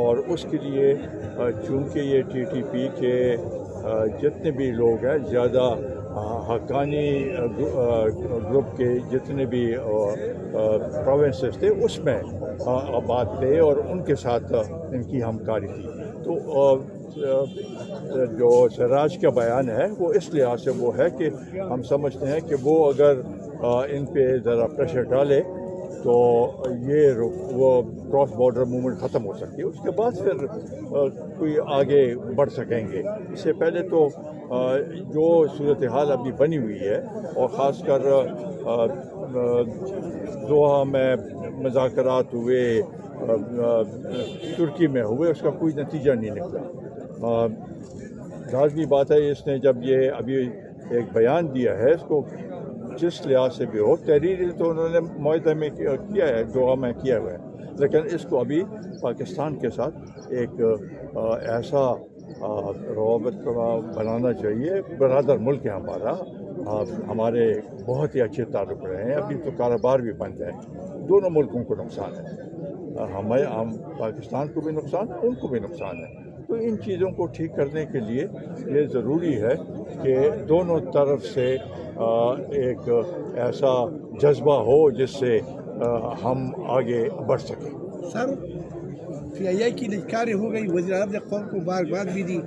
اور اس کے لیے چونکہ یہ TTP کے جتنے بھی لوگ ہیں زیادہ حقانی گروپ کے جتنے بھی پروونسز تھے اس میں آباد تھے اور ان کے ساتھ ان کی ہمکاری تھی. تو جو سراج کا بیان ہے وہ اس لحاظ سے وہ ہے کہ ہم سمجھتے ہیں کہ وہ اگر ان پہ ذرا پریشر ڈالے تو یہ وہ کراس بارڈر موومنٹ ختم ہو سکتی ہے. اس کے بعد پھر کوئی آگے بڑھ سکیں گے. اس سے پہلے تو جو صورتحال ابھی بنی ہوئی ہے اور خاص کر دوحہ میں مذاکرات ہوئے ترکی میں ہوئے اس کا کوئی نتیجہ نہیں نکلا. لازمی بات ہے اس نے جب یہ ابھی ایک بیان دیا ہے اس کو جس لحاظ سے بھی ہو تحریر تو انہوں نے معاہدہ میں کیا ہے دوحہ میں کیا ہوا ہے لیکن اس کو ابھی پاکستان کے ساتھ ایک ایسا روابط بنانا چاہیے. برادر ملک ہے ہمارا, ہمارے بہت ہی اچھے تعلق رہے ہیں. ابھی تو کاروبار بھی بند ہے. دونوں ملکوں کو نقصان ہے, ہم پاکستان کو بھی نقصان ان کو بھی نقصان ہے. تو ان چیزوں کو ٹھیک کرنے کے لیے یہ ضروری ہے کہ دونوں طرف سے ایک ایسا جذبہ ہو جس سے ہم آگے بڑھ سکیں. سر PII کی نجکاری ہو گئی, وزیر اعظم نے قوم کو بار بھی دی.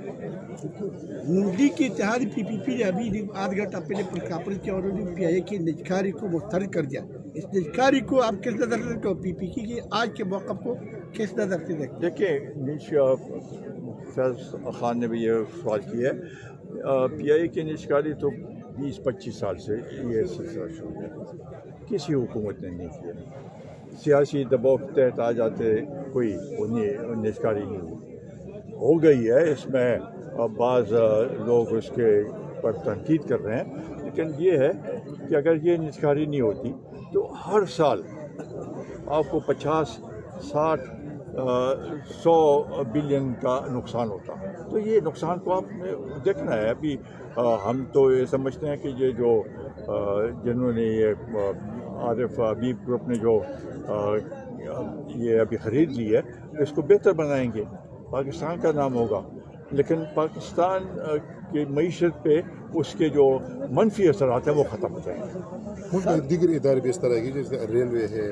نونلی کی اتحادی PPP نے ابھی آدھ گھنٹہ پہلے پرکاپن کیا اور انہوں نے PII کی نجکاری کو مسترد کر دیا. اس نجکاری کو آپ کس نظر سے دیکھتے ہو؟ PPP کی آج کے موقف کو کس نظر سے دیکھتے؟ دیکھیے فیض خان نے بھی یہ سوال کیا ہے. PII کی نجکاری تو 20-25 سال سے یہ سلسلہ شروع ہے, کسی حکومت نے نہیں کیا. سیاسی دباؤ کے تحت آ جاتے کوئی نجکاری نہیں ہو گئی ہے. اس میں بعض لوگ اس کے پر تنقید کر رہے ہیں, لیکن یہ ہے کہ اگر یہ نجکاری نہیں ہوتی تو ہر سال آپ کو 50-60-100 بلین کا نقصان ہوتا. تو یہ نقصان کو آپ نے دیکھنا ہے. ابھی ہم تو یہ سمجھتے ہیں کہ یہ جو جنہوں نے یہ عارف حبیب گروپ نے جو یہ ابھی خرید لی ہے اس کو بہتر بنائیں گے, پاکستان کا نام ہوگا. لیکن پاکستان کی معیشت پہ اس کے جو منفی اثرات ہیں وہ ختم ہو جائیں گے. ملک میں دیگر ادارے بھی اس طرح کی جیسے ریلوے ہے,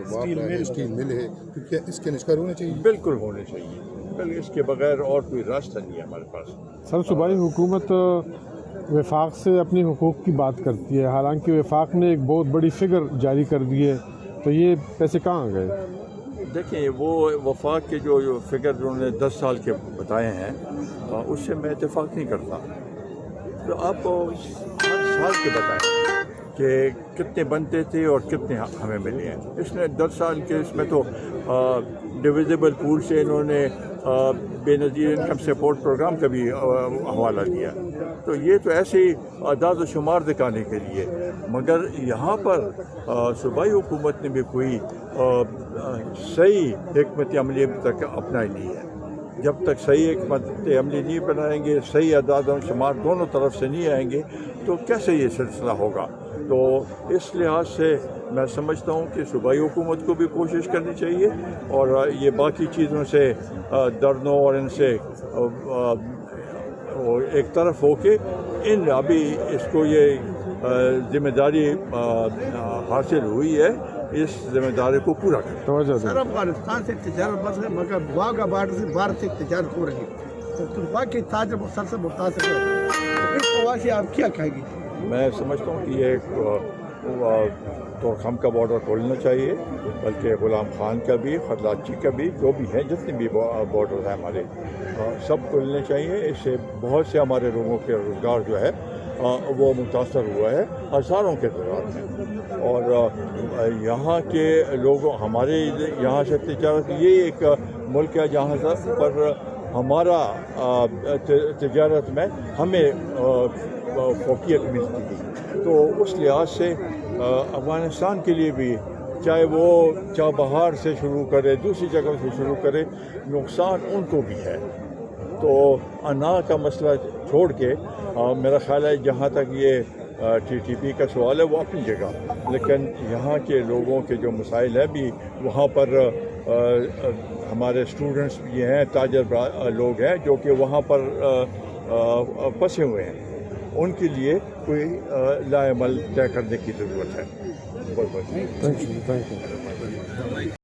اسٹیل مل ہے, تو کیا اس کے نجکاری ہونے چاہیے؟ بالکل ہونے چاہیے. بلکہ اس کے بغیر اور کوئی راستہ نہیں ہے ہمارے پاس. سر صوبائی حکومت وفاق سے اپنی حقوق کی بات کرتی ہے, حالانکہ وفاق نے ایک بہت بڑی فگر جاری کر دی ہے, تو یہ پیسے کہاں گئے؟ دیکھیں وہ وفاق کے جو فگر انہوں نے 10 سال کے بتائے ہیں اس سے میں اتفاق نہیں کرتا. تو آپ ہر سال کے بتائیں کہ کتنے بنتے تھے اور کتنے ہمیں ملے ہیں. اس نے 10 سال کے اس میں تو ڈویزیبل پول سے انہوں نے بے نظیر انکم سپورٹ پروگرام کا بھی حوالہ دیا. تو یہ تو ایسے ہی اعداد و شمار دکھانے کے لیے, مگر یہاں پر صوبائی حکومت نے بھی کوئی صحیح حکمت عملی اب تک اپنائی نہیں ہے. جب تک صحیح حکمت عملی نہیں بنائیں گے, صحیح اعداد و شمار دونوں طرف سے نہیں آئیں گے, تو کیسے یہ سلسلہ ہوگا. تو اس لحاظ سے میں سمجھتا ہوں کہ صوبائی حکومت کو بھی کوشش کرنی چاہیے اور یہ باقی چیزوں سے ڈرنوں اور ان سے ایک طرف ہو کے ان ابھی اس کو یہ ذمہ داری حاصل ہوئی ہے, اس ذمہ داری کو پورا کریں. سر افغانستان سے تجارت بند ہے مگر واگا بارڈر سے بھارت سے تجارت ہو رہی ہے, تو طلباء کے تاجر سر سے متاثر ہے. اس حوالے سے آپ کیا کہیں گے؟ میں سمجھتا ہوں کہ یہ تورخم کا بارڈر کھولنا چاہیے, بلکہ غلام خان کا بھی, خرلاچی کا بھی, جو بھی ہیں جتنے بھی بارڈر ہیں ہمارے سب کھولنے چاہیے. اس سے بہت سے ہمارے لوگوں کے روزگار جو ہے وہ متاثر ہوا ہے ہزاروں کے تعداد میں. اور یہاں کے لوگوں ہمارے یہاں سے تجارت, یہ ایک ملک ہے جہاں پر ہمارا تجارت میں ہمیں فوقیت ملتی تھی. تو اس لحاظ سے افغانستان کے لیے بھی چاہے وہ چابہار سے شروع کرے, دوسری جگہ سے شروع کرے, نقصان ان کو بھی ہے. تو انا کا مسئلہ چھوڑ کے میرا خیال ہے جہاں تک یہ TTP کا سوال ہے وہ اپنی جگہ, لیکن یہاں کے لوگوں کے جو مسائل ہیں بھی وہاں پر ہمارے اسٹوڈنٹس بھی ہیں، تاجر لوگ ہیں جو کہ وہاں پر پھنسے ہوئے ہیں، ان کے لیے کوئی لائے عمل طے کرنے کی ضرورت ہے۔ بہت بہت تھینک یو